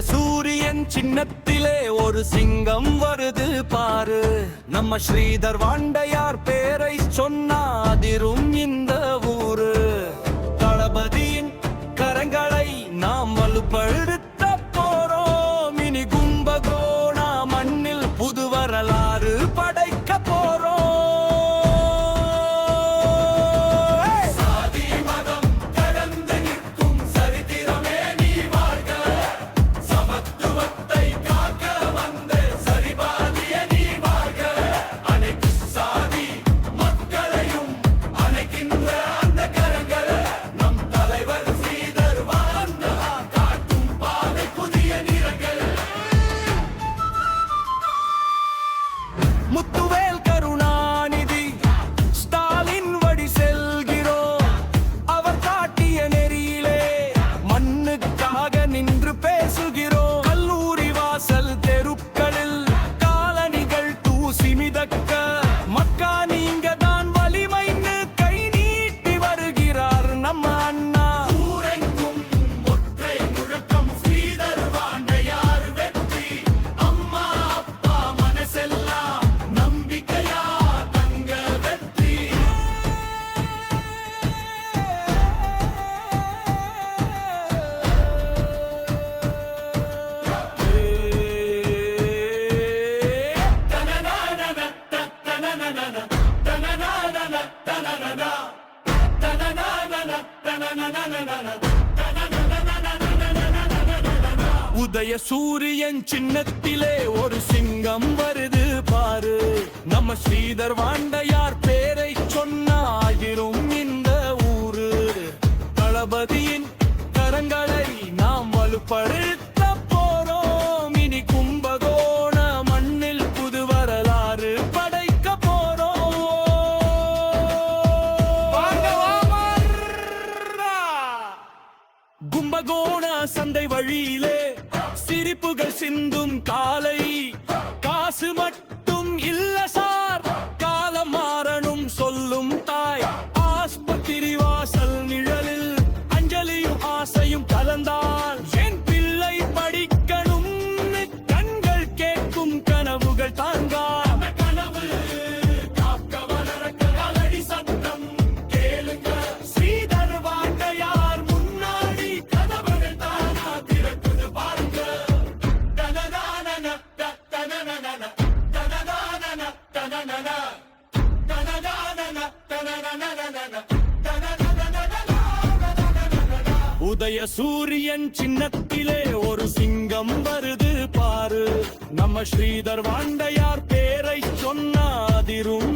சூரியன் சின்னத்திலே ஒரு சிங்கம் வருது பாரு. நம்ம ஸ்ரீதர் வாண்டையார் பேரை சொன்னா அதிரும் இந்த ஊரு. தளபதியின் கரங்களை நாம் வலுப்படுத்த போறோம். இனி கும்பகோணா மண்ணில் புது வரலாறு படைக்க போறோம். முத்துவேல் கருணாநிதி ஸ்டாலின் வழி செல்கிறோம். அவர் காட்டிய நெறியிலே மண்ணுக்காக நின்று பேசுகிறோம். கல்லூரி வாசல் தெருக்களில் காலணிகள் தூசி மிதக்க மக்கா நீங்க தான் வலிமைன்னு கை நீட்டி வருகிறார் நம்ம அண்ணா. ஊரெங்கும் ஒற்றை முழக்கம் ஸ்ரீதர் வாண்டையார் வெற்றி. அம்மா அப்பா மனசெல்லாம் நம்பிக்கையா தங்க வெற்றி. உதய சூரியன் சின்னத்திலே ஒரு சிங்கம் வருது பாரு. நம்ம ஸ்ரீதர் வாண்டையார் பேரை சொன்னாயிரும் இந்த ஊரு. தளபதியின் கரங்களை நாம் வலுப்படுத்த போறோம். இனி கும்பகோண மண்ணில் புது வரலாறு படைக்க போறோம். கும்பகோண சந்தை வழியிலே சிரிப்புகள் சிந்தும் காலை. காசு மட்டும் இல்ல சார், காலம் மாறணும் சொல்லும் தாய். ஆஸ்பத்திரி வாசல் நிழலில் அஞ்சலியும் ஆசையும் கலந்தால் என் பிள்ளை படிக்கணும் கண்கள் கேட்கும் கனவுகள் தாங்கா. கனவு காக்க வளர காலடி சத்தம் கேளுங்க. ஸ்ரீதர் வாண்டையார் முன்னாடி கதவுகள் தானா திறக்குது பாருங்க. உதய சூரியன் சின்னத்திலே ஒரு சிங்கம் வருது பாரு. நம்ம ஸ்ரீதர் வாண்டையார் பேரை சொன்னாதிரும்